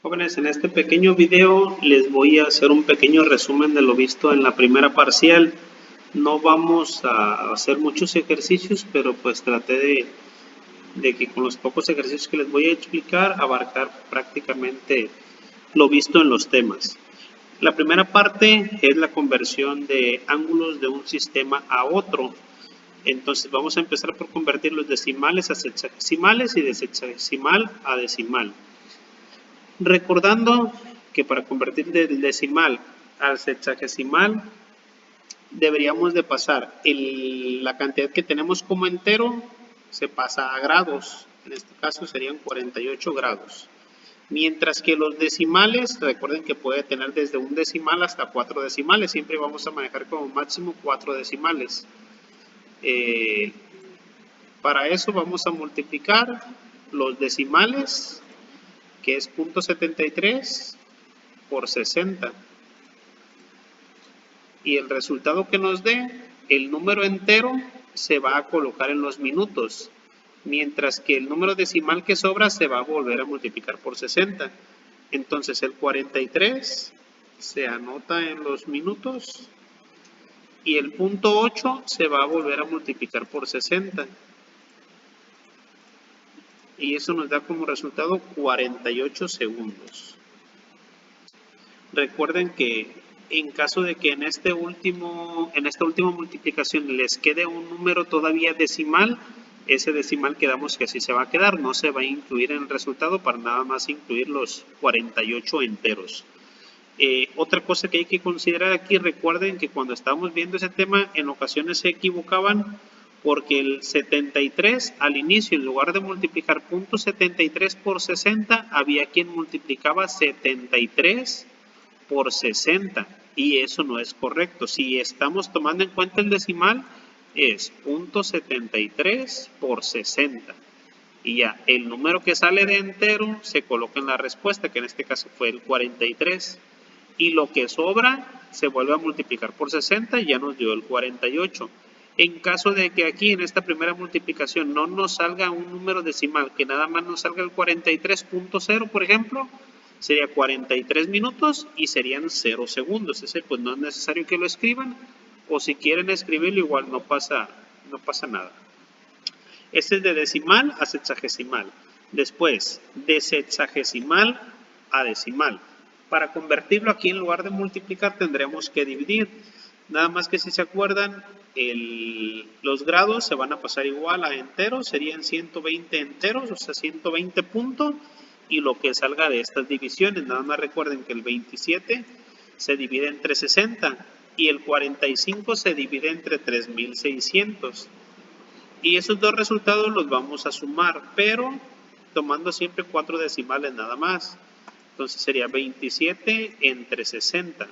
Jóvenes, en este pequeño video les voy a hacer un pequeño resumen de lo visto en la primera parcial. No vamos a hacer muchos ejercicios, pero pues traté de que con los pocos ejercicios que les voy a explicar abarcar prácticamente lo visto en los temas. La primera parte es la conversión de ángulos de un sistema a otro. Entonces vamos a empezar por convertir los decimales a sexagesimales y de sexagesimal a decimal. Recordando que para convertir del decimal al sexagesimal deberíamos de pasar la cantidad que tenemos como entero, se pasa a grados, en este caso serían 48 grados. Mientras que los decimales, recuerden que puede tener desde un decimal hasta 4 decimales, siempre vamos a manejar como máximo 4 decimales. Para eso vamos a multiplicar los decimales, que es 0.73 por 60. Y el resultado que nos dé, el número entero se va a colocar en los minutos, mientras que el número decimal que sobra se va a volver a multiplicar por 60. Entonces el 43 se anota en los minutos y el 0.8 se va a volver a multiplicar por 60. Y eso nos da como resultado 48 segundos. Recuerden que en caso de que en esta última multiplicación les quede un número todavía decimal, ese decimal quedamos que así se va a quedar, no se va a incluir en el resultado para nada más incluir los 48 enteros. Otra cosa que hay que considerar aquí, recuerden que cuando estábamos viendo ese tema, en ocasiones se equivocaban porque el 73 al inicio, en lugar de multiplicar 0.73 por 60, había quien multiplicaba 73 por 60 y eso no es correcto. Si estamos tomando en cuenta el decimal, es 0.73 por 60 y ya el número que sale de entero se coloca en la respuesta, que en este caso fue el 43, y lo que sobra se vuelve a multiplicar por 60 y ya nos dio el 48. En caso de que aquí en esta primera multiplicación no nos salga un número decimal, que nada más nos salga el 43.0, por ejemplo, sería 43 minutos y serían 0 segundos. Ese pues no es necesario que lo escriban, o si quieren escribirlo igual no pasa nada. Este es de decimal a sexagesimal. Después, de sexagesimal a decimal. Para convertirlo aquí, en lugar de multiplicar, tendremos que dividir. Nada más que si se acuerdan, los grados se van a pasar igual a enteros, serían 120 enteros, o sea 120 puntos, y lo que salga de estas divisiones. Nada más recuerden que el 27 se divide entre 60 y el 45 se divide entre 3600. Y esos dos resultados los vamos a sumar, pero tomando siempre 4 decimales nada más. Entonces sería 27 entre 60.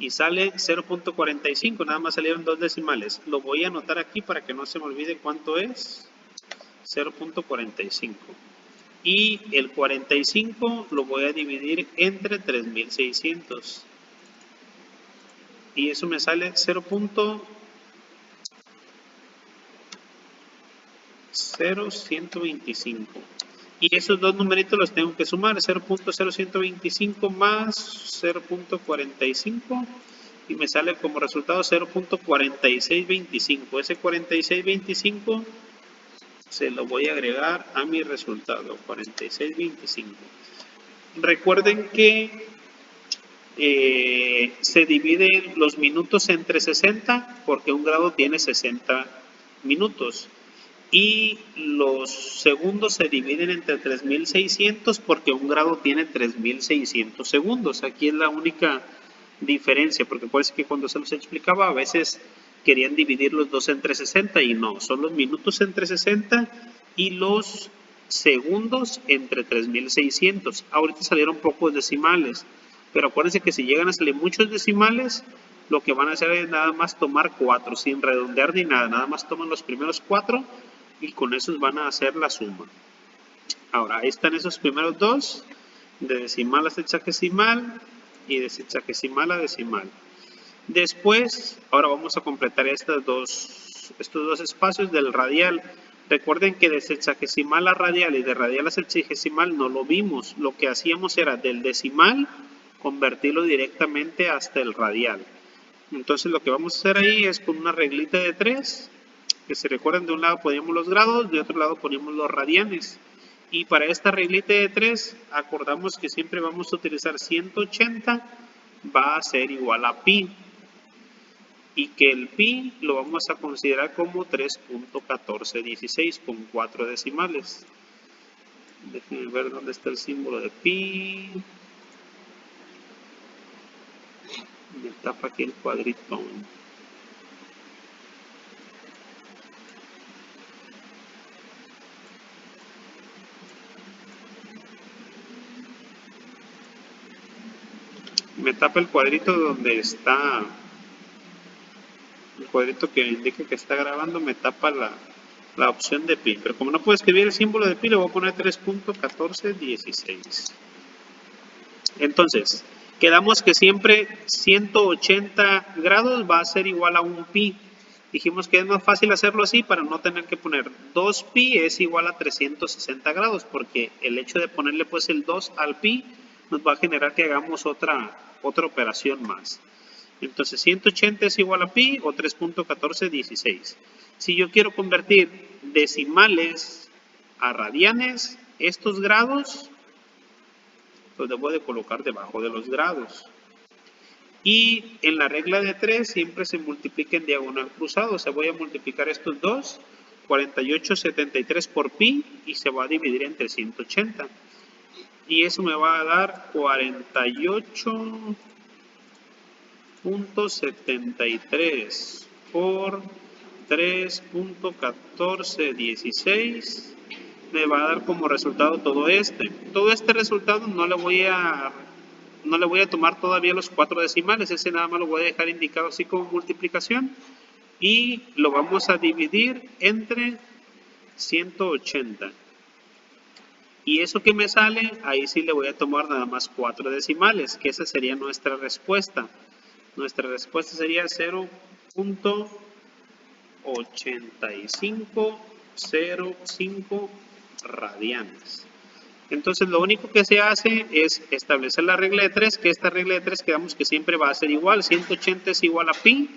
Y sale 0.45, nada más salieron 2 decimales. Lo voy a anotar aquí para que no se me olvide cuánto es. 0.45. Y el 45 lo voy a dividir entre 3600. Y eso me sale 0.0125. Y esos dos numeritos los tengo que sumar, 0.0125 más 0.45 y me sale como resultado 0.4625. Ese 4625 se lo voy a agregar a mi resultado, 4625. Recuerden que se dividen los minutos entre 60 porque un grado tiene 60 minutos. Y los segundos se dividen entre 3600 porque un grado tiene 3600 segundos. Aquí es la única diferencia, porque parece que cuando se los explicaba a veces querían dividir los dos entre 60 y no, son los minutos entre 60 y los segundos entre 3600. Ahorita salieron pocos decimales, pero acuérdense que si llegan a salir muchos decimales, lo que van a hacer es nada más tomar 4 sin redondear ni nada, nada más toman los primeros 4 y con esos van a hacer la suma. Ahora, ahí están esos primeros dos, de decimal a sexagesimal y de sexagesimal a decimal. Después, ahora vamos a completar estos dos espacios del radial. Recuerden que de sexagesimal a radial y de radial a sexagesimal no lo vimos. Lo que hacíamos era del decimal convertirlo directamente hasta el radial. Entonces lo que vamos a hacer ahí es con una reglita de 3, que se recuerden, de un lado poníamos los grados, de otro lado poníamos los radianes. Y para esta reglita de 3 acordamos que siempre vamos a utilizar 180 va a ser igual a pi. Y que el pi lo vamos a considerar como 3.1416 con 4 decimales. Déjenme ver dónde está el símbolo de pi. Me tapa aquí el cuadrito. Me tapa el cuadrito donde está, el cuadrito que indica que está grabando, me tapa la opción de pi. Pero como no puedo escribir el símbolo de pi, le voy a poner 3.1416. Entonces, quedamos que siempre 180 grados va a ser igual a un pi. Dijimos que es más fácil hacerlo así para no tener que poner 2 pi es igual a 360 grados, porque el hecho de ponerle pues el 2 al pi nos va a generar que hagamos otra operación más. Entonces 180 es igual a pi o 3.1416. Si yo quiero convertir decimales a radianes, estos grados los debo de colocar debajo de los grados. Y en la regla de 3 siempre se multiplica en diagonal cruzado. O sea, voy a multiplicar estos dos, 4873 por pi, y se va a dividir entre 180. Y eso me va a dar 48.73 por 3.1416. Me va a dar como resultado todo este. Todo este resultado no le voy a tomar todavía los 4 decimales. Ese nada más lo voy a dejar indicado así como multiplicación. Y lo vamos a dividir entre 180. Y eso que me sale, ahí sí le voy a tomar nada más 4 decimales, que esa sería nuestra respuesta. Nuestra respuesta sería 0.8505 radianes. Entonces lo único que se hace es establecer la regla de 3, que esta regla de 3 quedamos que siempre va a ser igual. 180 es igual a pi.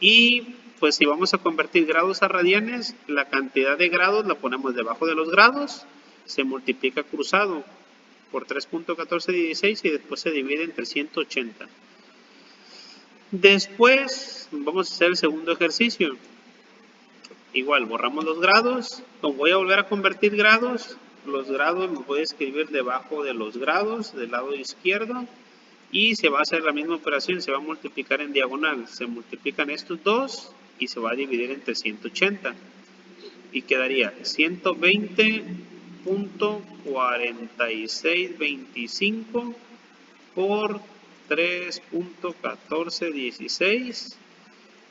Y pues si vamos a convertir grados a radianes, la cantidad de grados la ponemos debajo de los grados, se multiplica cruzado por 3.1416 y después se divide entre 180. Después vamos a hacer el segundo ejercicio. Igual, borramos los grados. Como voy a volver a convertir grados, los grados los voy a escribir debajo de los grados, del lado izquierdo. Y se va a hacer la misma operación, se va a multiplicar en diagonal. Se multiplican estos dos y se va a dividir entre 180. Y quedaría 120.4625 por 3.1416.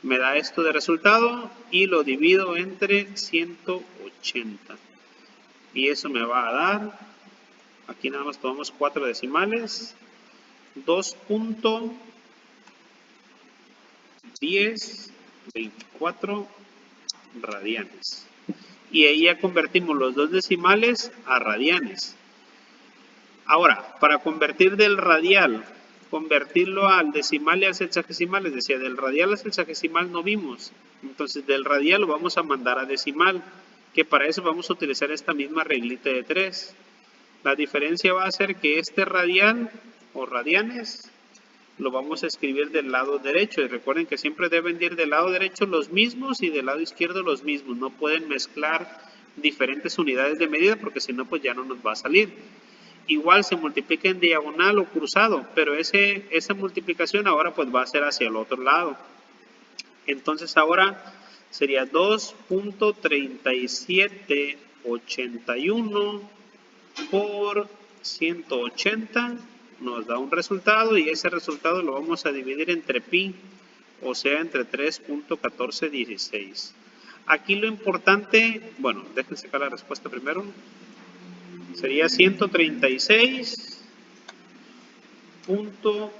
Me da esto de resultado y lo divido entre 180. Y eso me va a dar, aquí nada más tomamos 4 decimales, 2.1024 radianes. Y ahí ya convertimos los dos decimales a radianes. Ahora, para convertir del radial, convertirlo al decimal y al sexagesimal, es decir, del radial al sexagesimal no vimos. Entonces del radial lo vamos a mandar a decimal, que para eso vamos a utilizar esta misma reglita de 3. La diferencia va a ser que este radial o radianes lo vamos a escribir del lado derecho. Y recuerden que siempre deben ir del lado derecho los mismos y del lado izquierdo los mismos. No pueden mezclar diferentes unidades de medida porque si no pues ya no nos va a salir. Igual se multiplica en diagonal o cruzado, pero esa multiplicación ahora pues va a ser hacia el otro lado. Entonces ahora sería 2.3781 por 180 nos da un resultado y ese resultado lo vamos a dividir entre pi, o sea entre 3.1416. Aquí lo importante, bueno, déjenme sacar la respuesta primero, sería 136.0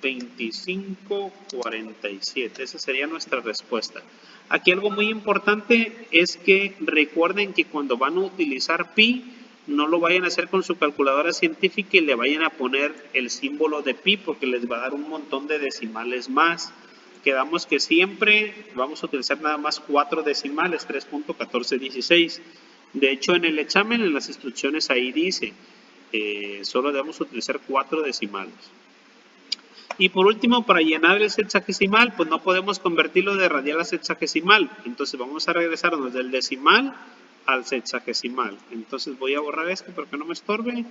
2547. Esa sería nuestra respuesta. Aquí algo muy importante es que recuerden que cuando van a utilizar pi, no lo vayan a hacer con su calculadora científica y le vayan a poner el símbolo de pi porque les va a dar un montón de decimales más. Quedamos que siempre vamos a utilizar nada más 4 decimales, 3.1416. De hecho, en el examen, en las instrucciones ahí dice, solo debemos utilizar 4 decimales. Y por último, para llenar el sexagesimal, pues no podemos convertirlo de radial a sexagesimal. Entonces vamos a regresarnos del decimal al sexagesimal. Entonces voy a borrar esto para que no me estorbe.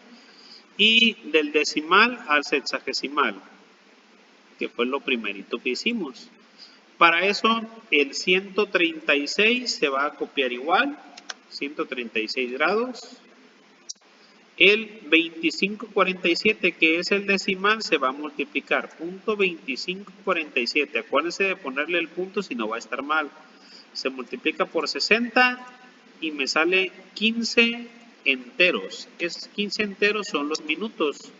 Y del decimal al sexagesimal, que fue lo primerito que hicimos. Para eso, el 136 se va a copiar igual, 136 grados. El 2547, que es el decimal, se va a multiplicar. Punto 2547. Acuérdense de ponerle el punto si no va a estar mal. Se multiplica por 60 y me sale 15 enteros. Esos 15 enteros son los minutos.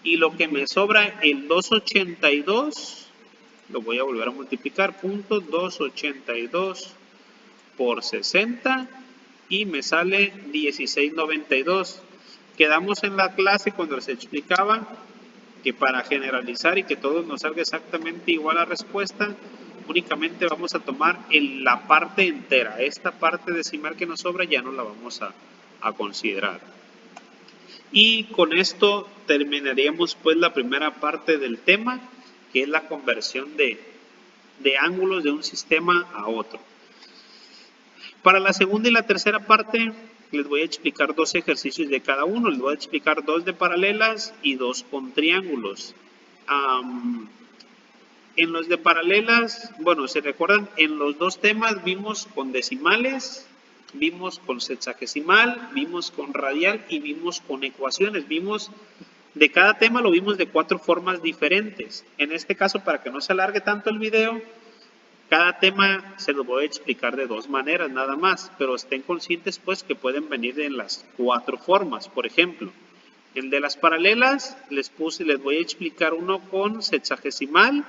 Y lo que me sobra, el 282, lo voy a volver a multiplicar. Punto 282 por 60 y me sale 1692. Quedamos en la clase cuando les explicaba que para generalizar y que todo nos salga exactamente igual la respuesta, únicamente vamos a tomar la parte entera. Esta parte decimal que nos sobra ya no la vamos a considerar. Y con esto terminaríamos pues la primera parte del tema, que es la conversión de ángulos de un sistema a otro. Para la segunda y la tercera parte les voy a explicar 2 ejercicios de cada uno. Les voy a explicar 2 de paralelas y 2 con triángulos. En los de paralelas, bueno, ¿se recuerdan? En los 2 temas vimos con decimales, vimos con sexagesimal, vimos con radial y vimos con ecuaciones. Vimos de cada tema, lo vimos de 4 formas diferentes. En este caso, para que no se alargue tanto el video, cada tema se lo voy a explicar de 2 maneras nada más, pero estén conscientes pues que pueden venir en las 4 formas. Por ejemplo, el de las paralelas les voy a explicar uno con sexagesimal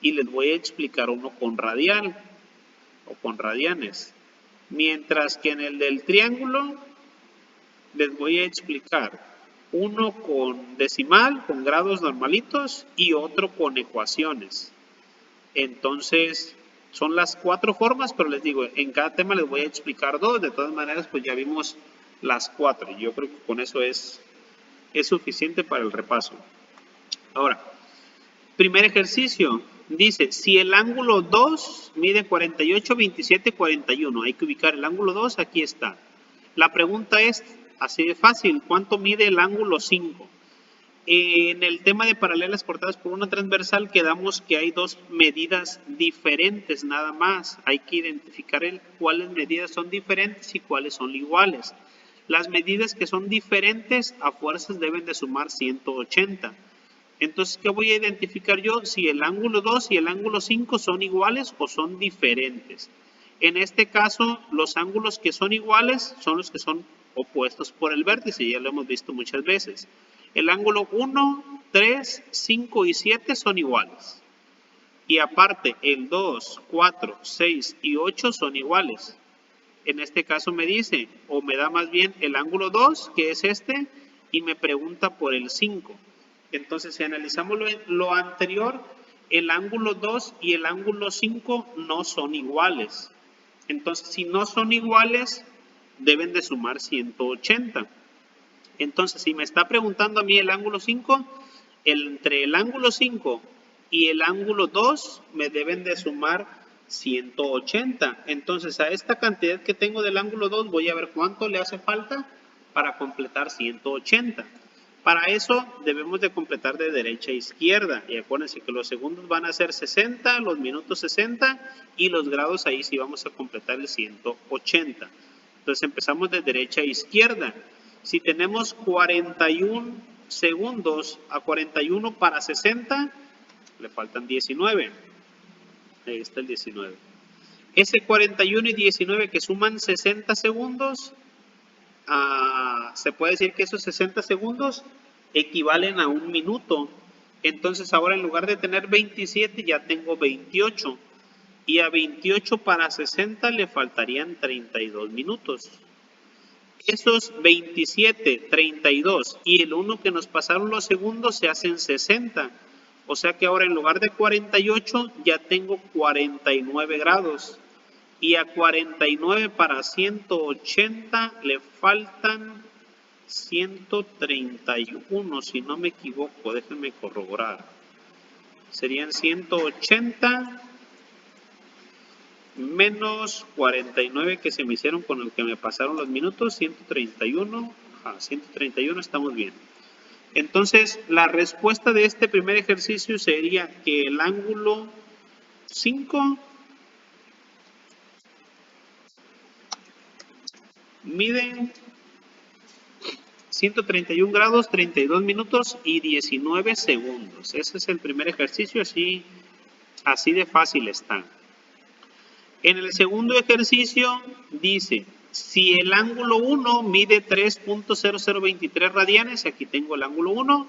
y les voy a explicar uno con radial o con radianes. Mientras que en el del triángulo les voy a explicar uno con decimal, con grados normalitos y otro con ecuaciones. Entonces, son las 4 formas, pero les digo, en cada tema les voy a explicar 2. De todas maneras, pues ya vimos las 4. Yo creo que con eso es suficiente para el repaso. Ahora, primer ejercicio. Dice, si el ángulo 2 mide 48, 27, 41. Hay que ubicar el ángulo 2, aquí está. La pregunta es, así de fácil, ¿cuánto mide el ángulo 5? En el tema de paralelas cortadas por una transversal quedamos que hay 2 medidas diferentes nada más. Hay que identificar cuáles medidas son diferentes y cuáles son iguales. Las medidas que son diferentes a fuerzas deben de sumar 180. Entonces, ¿qué voy a identificar yo? Si el ángulo 2 y el ángulo 5 son iguales o son diferentes. En este caso, los ángulos que son iguales son los que son opuestos por el vértice. Ya lo hemos visto muchas veces. El ángulo 1, 3, 5 y 7 son iguales. Y aparte, el 2, 4, 6 y 8 son iguales. En este caso me dice, o me da más bien el ángulo 2, que es este, y me pregunta por el 5. Entonces, si analizamos lo anterior, el ángulo 2 y el ángulo 5 no son iguales. Entonces, si no son iguales, deben de sumar 180. Entonces, si me está preguntando a mí el ángulo 5, entre el ángulo 5 y el ángulo 2 me deben de sumar 180. Entonces, a esta cantidad que tengo del ángulo 2 voy a ver cuánto le hace falta para completar 180. Para eso debemos de completar de derecha a izquierda. Y acuérdense que los segundos van a ser 60, los minutos 60 y los grados ahí sí vamos a completar el 180. Entonces empezamos de derecha a izquierda. Si tenemos 41 segundos a 41 para 60, le faltan 19. Ahí está el 19. Ese 41 y 19 que suman 60 segundos, se puede decir que esos 60 segundos equivalen a 1 minuto. Entonces ahora en lugar de tener 27 ya tengo 28. Y a 28 para 60 le faltarían 32 minutos. Esos 27, 32 y el 1 que nos pasaron los segundos se hacen 60. O sea que ahora en lugar de 48 ya tengo 49 grados. Y a 49 para 180 le faltan 131, si no me equivoco, déjenme corroborar. Serían 180 menos 49 que se me hicieron con el que me pasaron los minutos, 131, 131, estamos bien. Entonces, la respuesta de este primer ejercicio sería que el ángulo 5 mide 131 grados, 32 minutos y 19 segundos. Ese es el primer ejercicio, así de fácil está. En el segundo ejercicio dice, si el ángulo 1 mide 3.0023 radianes, aquí tengo el ángulo 1,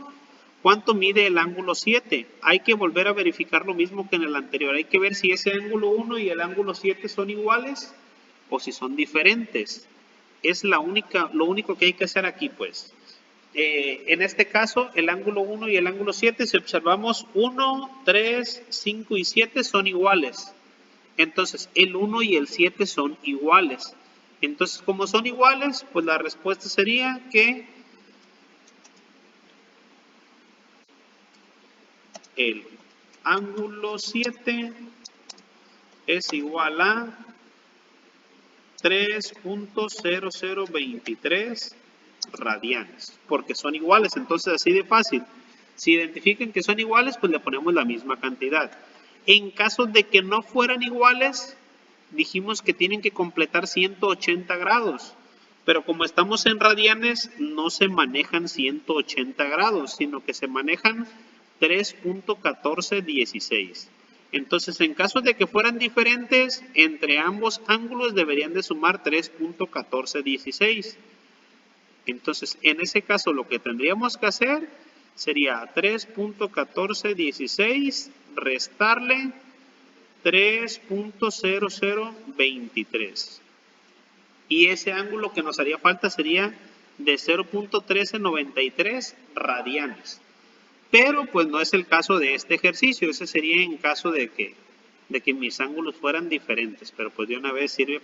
¿cuánto mide el ángulo 7? Hay que volver a verificar lo mismo que en el anterior. Hay que ver si ese ángulo 1 y el ángulo 7 son iguales o si son diferentes. Es lo único que hay que hacer aquí, pues. En este caso, el ángulo 1 y el ángulo 7, si observamos 1, 3, 5 y 7 son iguales. Entonces, el 1 y el 7 son iguales. Entonces, como son iguales, pues la respuesta sería que el ángulo 7 es igual a 3.0023 radianes, porque son iguales. Entonces, así de fácil. Si identifican que son iguales, pues le ponemos la misma cantidad. En caso de que no fueran iguales, dijimos que tienen que completar 180 grados. Pero como estamos en radianes, no se manejan 180 grados, sino que se manejan 3.1416. Entonces, en caso de que fueran diferentes, entre ambos ángulos deberían de sumar 3.1416. Entonces, en ese caso, lo que tendríamos que hacer sería 3.1416 restarle 3.0023. Y ese ángulo que nos haría falta sería de 0.1393 radianes. Pero pues no es el caso de este ejercicio, ese sería en caso de que mis ángulos fueran diferentes, pero pues de una vez sirve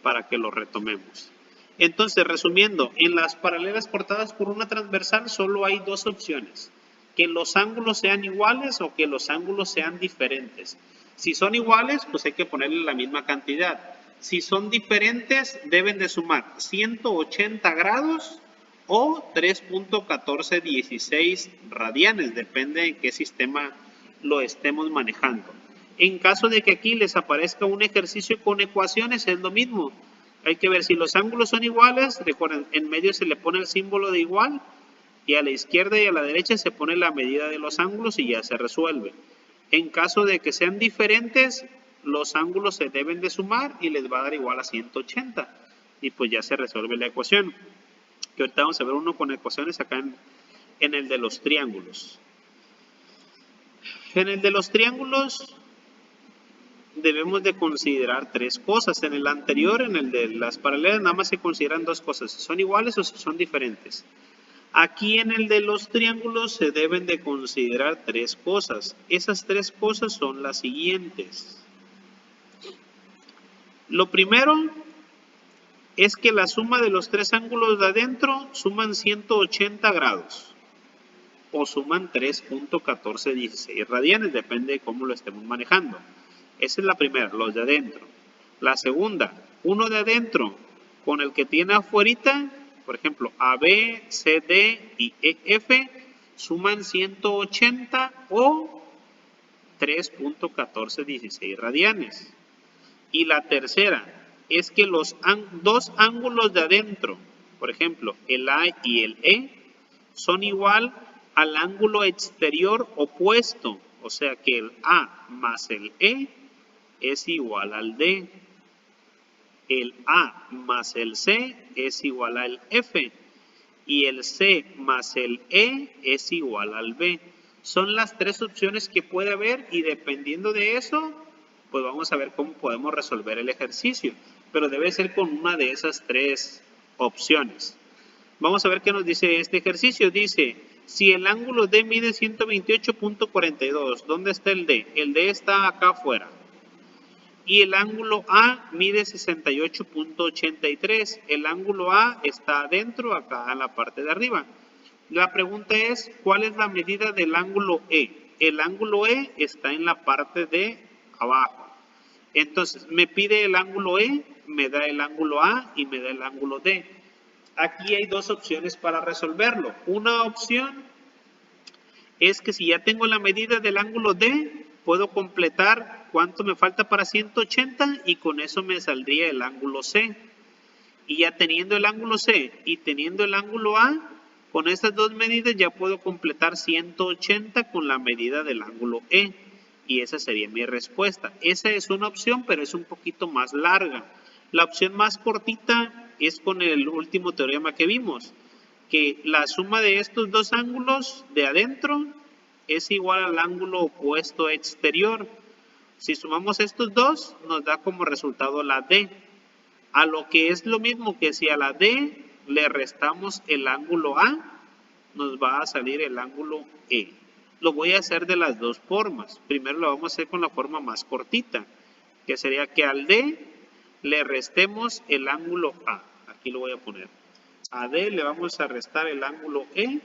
para que lo retomemos. Entonces, resumiendo, en las paralelas cortadas por una transversal solo hay dos opciones, que los ángulos sean iguales o que los ángulos sean diferentes. Si son iguales, pues hay que ponerle la misma cantidad. Si son diferentes, deben de sumar 180 grados o 3.1416 radianes, depende de qué sistema lo estemos manejando. En caso de que aquí les aparezca un ejercicio con ecuaciones, es lo mismo. Hay que ver si los ángulos son iguales, recuerden, en medio se le pone el símbolo de igual y a la izquierda y a la derecha se pone la medida de los ángulos y ya se resuelve. En caso de que sean diferentes, los ángulos se deben de sumar y les va a dar igual a 180 y pues ya se resuelve la ecuación. Que ahorita vamos a ver uno con ecuaciones acá en el de los triángulos. En el de los triángulos debemos de considerar tres cosas. En el anterior, en el de las paralelas, nada más se consideran dos cosas, si son iguales o si son diferentes. Aquí en el de los triángulos se deben de considerar tres cosas. Esas tres cosas son las siguientes. Lo primero es que la suma de los tres ángulos de adentro suman 180 grados o suman 3.1416 radianes, depende de cómo lo estemos manejando. Esa es la primera, los de adentro. La segunda, uno de adentro con el que tiene afuerita, por ejemplo, AB, CD y EF, suman 180 o 3.1416 radianes. Y la tercera es que los dos ángulos de adentro, por ejemplo, el A y el E, son igual al ángulo exterior opuesto, o sea que el A más el E es igual al D. El A más el C es igual al F y el C más el E es igual al B. Son las tres opciones que puede haber y dependiendo de eso, pues vamos a ver cómo podemos resolver el ejercicio. Pero debe ser con una de esas tres opciones. Vamos a ver qué nos dice este ejercicio. Dice, si el ángulo D mide 128.42, ¿dónde está el D? El D está acá afuera. Y el ángulo A mide 68.83. El ángulo A está adentro, acá en la parte de arriba. La pregunta es, ¿cuál es la medida del ángulo E? El ángulo E está en la parte de abajo. Entonces, me pide el ángulo E, me da el ángulo A y me da el ángulo D. Aquí hay dos opciones para resolverlo. Una opción es que si ya tengo la medida del ángulo D, puedo completar cuánto me falta para 180 y con eso me saldría el ángulo C. Y ya teniendo el ángulo C y teniendo el ángulo A, con estas dos medidas ya puedo completar 180 con la medida del ángulo E. Y esa sería mi respuesta. Esa es una opción, pero es un poquito más larga. La opción más cortita es con el último teorema que vimos, que la suma de estos dos ángulos de adentro es igual al ángulo opuesto exterior. Si sumamos estos dos, nos da como resultado la D. A lo que es lo mismo que si a la D le restamos el ángulo A, nos va a salir el ángulo E. Lo voy a hacer de las dos formas. Primero lo vamos a hacer con la forma más cortita, que sería que al D le restemos el ángulo A. Aquí lo voy a poner. A D le vamos a restar el ángulo E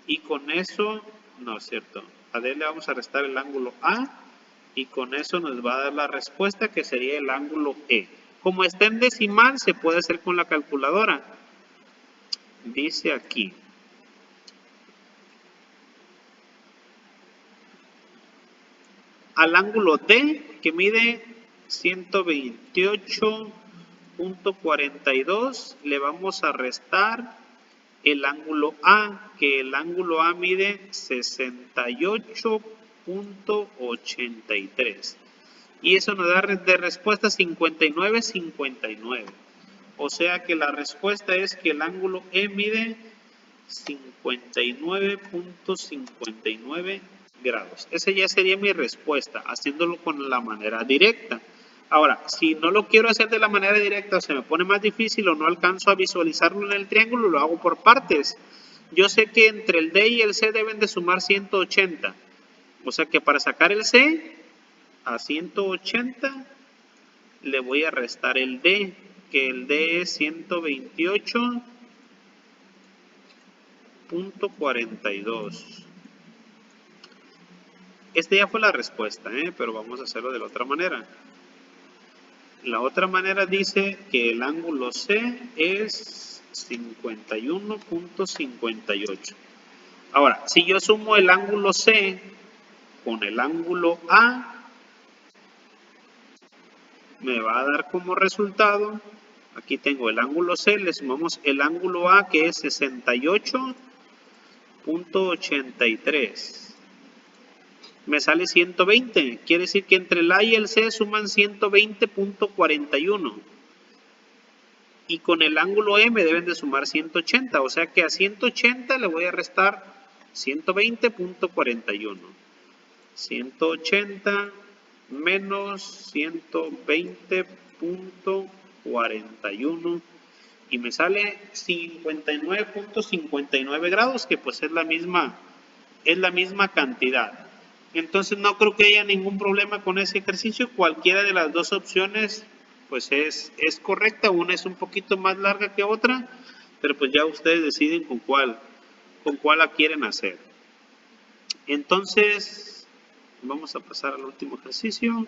y con eso, no es cierto, a D le vamos a restar el ángulo A y con eso nos va a dar la respuesta que sería el ángulo E. Como está en decimal, se puede hacer con la calculadora. Dice aquí. Al ángulo D, que mide 128.42, le vamos a restar el ángulo A, que el ángulo A mide 68.83. Y eso nos da de respuesta 59.59. O sea que la respuesta es que el ángulo E mide 59.59 grados. Esa ya sería mi respuesta, haciéndolo con la manera directa. Ahora, si no lo quiero hacer de la manera directa o se me pone más difícil o no alcanzo a visualizarlo en el triángulo, lo hago por partes. Yo sé que entre el D y el C deben de sumar 180. O sea que para sacar el C a 180 le voy a restar el D, que el D es 128.42. Esta ya fue la respuesta, pero vamos a hacerlo de la otra manera. La otra manera dice que el ángulo C es 51.58. Ahora, si yo sumo el ángulo C con el ángulo A, me va a dar como resultado, aquí tengo el ángulo C, le sumamos el ángulo A que es 68.83. Me sale 120, quiere decir que entre el A y el C suman 120.41. Y con el ángulo E me deben de sumar 180, o sea que a 180 le voy a restar 120.41. 180 menos 120.41 y me sale 59.59 grados, que pues es la misma cantidad. Entonces no creo que haya ningún problema con ese ejercicio. Cualquiera de las dos opciones pues es correcta. Una es un poquito más larga que otra, pero pues ya ustedes deciden con cuál la quieren hacer. Entonces vamos a pasar al último ejercicio.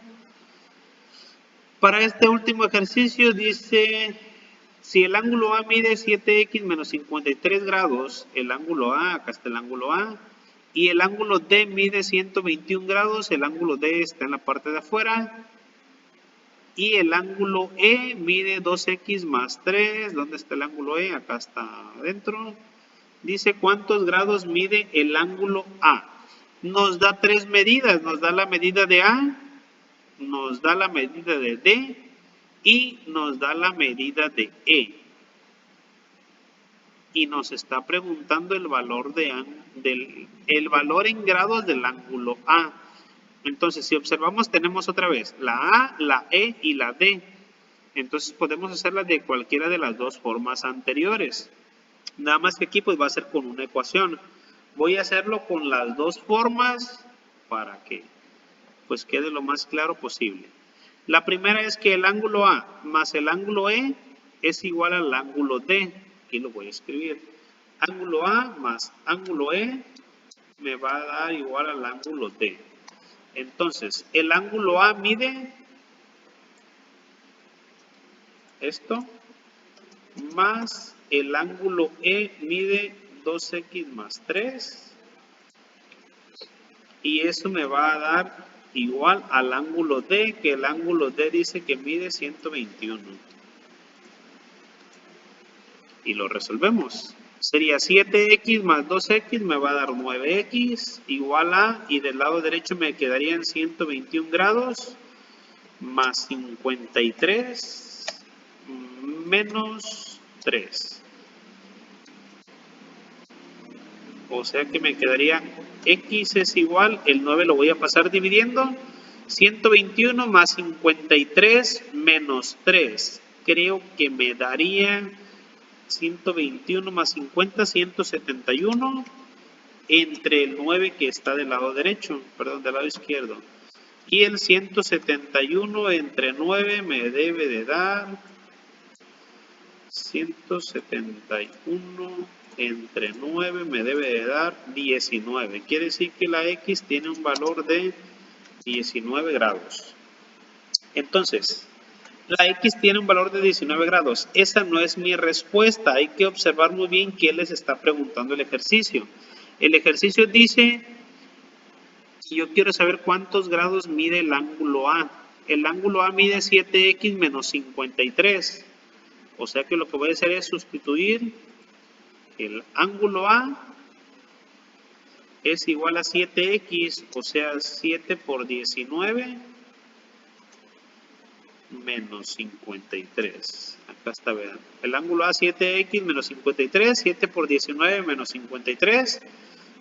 Para este último ejercicio dice, si el ángulo A mide 7x menos 53 grados, el ángulo A, acá está el ángulo A, y el ángulo D mide 121 grados, el ángulo D está en la parte de afuera, y el ángulo E mide 2x más 3, ¿dónde está el ángulo E? Acá está adentro. Dice cuántos grados mide el ángulo A. Nos da tres medidas, nos da la medida de A, nos da la medida de D y nos da la medida de E. y nos está preguntando el valor el valor en grados del ángulo A. Entonces, si observamos, tenemos otra vez la A, la E y la D. Entonces, podemos hacerla de cualquiera de las dos formas anteriores. Nada más que aquí pues va a ser con una ecuación. Voy a hacerlo con las dos formas para que pues quede lo más claro posible. La primera es que el ángulo A más el ángulo E es igual al ángulo D. Aquí lo voy a escribir. Ángulo A más ángulo E me va a dar igual al ángulo D. Entonces, el ángulo A mide esto, más el ángulo E mide 2x más 3. Y eso me va a dar igual al ángulo D, que el ángulo D dice que mide 121. Y lo resolvemos. Sería 7x más 2x me va a dar 9x igual a, y del lado derecho me quedarían 121 grados más 53 menos 3. O sea que me quedaría x es igual, el 9 lo voy a pasar dividiendo, 121 más 53 menos 3. Creo que me daría 121 más 50, 171 entre el 9 que está del lado derecho, perdón, del lado izquierdo. Y el 171 entre 9 me debe de dar 171 entre 9 me debe de dar 19. Quiere decir que la X tiene un valor de 19 grados. Entonces, la X tiene un valor de 19 grados. Esa no es mi respuesta. Hay que observar muy bien qué les está preguntando el ejercicio. El ejercicio dice, yo quiero saber cuántos grados mide el ángulo A. El ángulo A mide 7x menos 53. O sea que lo que voy a hacer es sustituir el ángulo A es igual a 7x, o sea 7 por 19 menos 53. Acá está, vean. El ángulo A 7x menos 53, 7 por 19 menos 53.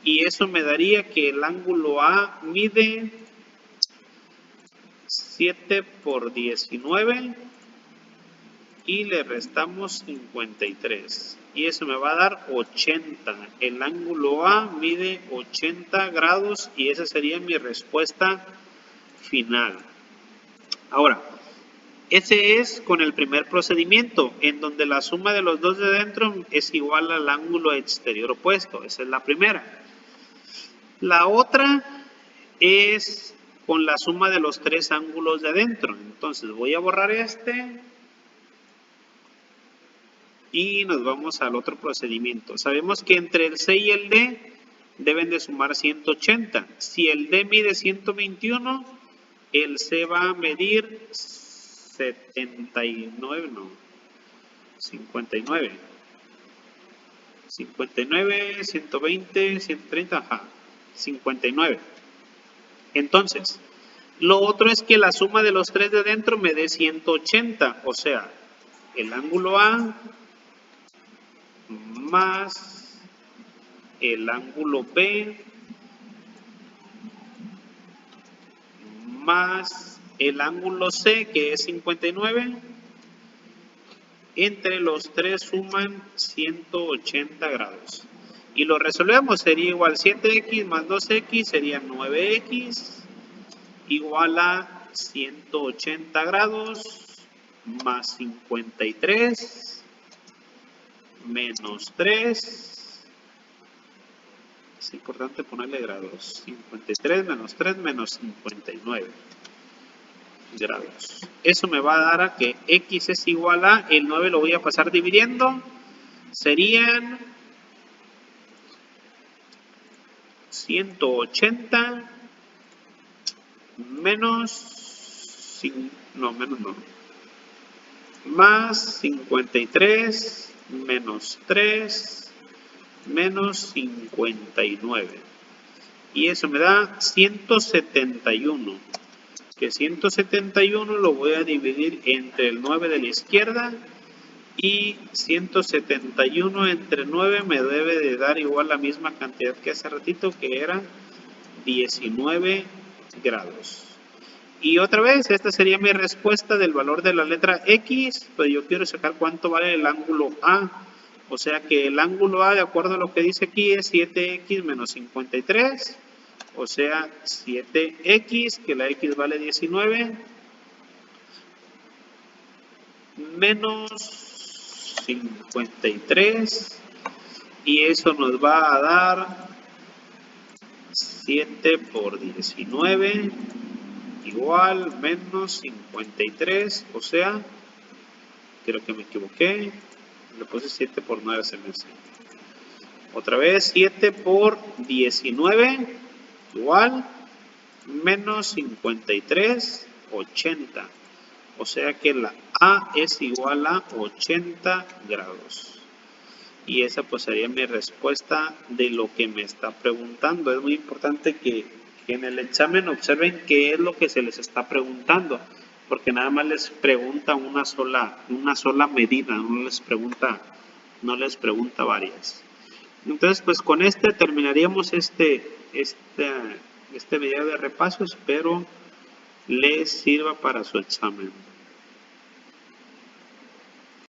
Y eso me daría que el ángulo A mide 7 por 19 y le restamos 53. Y eso me va a dar 80. El ángulo A mide 80 grados y esa sería mi respuesta final. Ahora, ese es con el primer procedimiento, en donde la suma de los dos de dentro es igual al ángulo exterior opuesto. Esa es la primera. La otra es con la suma de los tres ángulos de adentro. Entonces voy a borrar este y nos vamos al otro procedimiento. Sabemos que entre el C y el D deben de sumar 180. Si el D mide 121, el C va a medir 59, no, 59. 59, 120, 130, ajá, 59. Entonces, lo otro es que la suma de los tres de dentro me dé 180, o sea, el ángulo A más el ángulo B más el ángulo C, que es 59, entre los tres suman 180 grados. Y lo resolvemos, sería igual 7x más 2x sería 9x igual a 180 grados más 53 menos 3. Es importante ponerle grados. 53 menos 3 menos 59 grados. Eso me va a dar a que x es igual a, el 9 lo voy a pasar dividiendo, serían 180 menos, no, menos no, más 53 menos 3 menos 59. Y eso me da 171. Que 171 lo voy a dividir entre el 9 de la izquierda Y 171 entre 9 me debe de dar igual la misma cantidad que hace ratito, que era 19 grados. Y otra vez, esta sería mi respuesta del valor de la letra X, pues yo quiero sacar cuánto vale el ángulo A. O sea que el ángulo A, de acuerdo a lo que dice aquí, es 7x menos 53. O sea, 7x, que la X vale 19, menos 53. Y eso nos va a dar 7 por 19 igual menos 53, o sea, creo que me equivoqué, le puse 7 por 9 se me hace. Otra vez 7 por 19 igual menos 53, 80. O sea que la A es igual a 80 grados. Y esa pues sería mi respuesta de lo que me está preguntando. Es muy importante que en el examen observen qué es lo que se les está preguntando, porque nada más les pregunta una sola medida, no les pregunta varias. Entonces pues con este terminaríamos este video de repaso. Espero les sirva para su examen.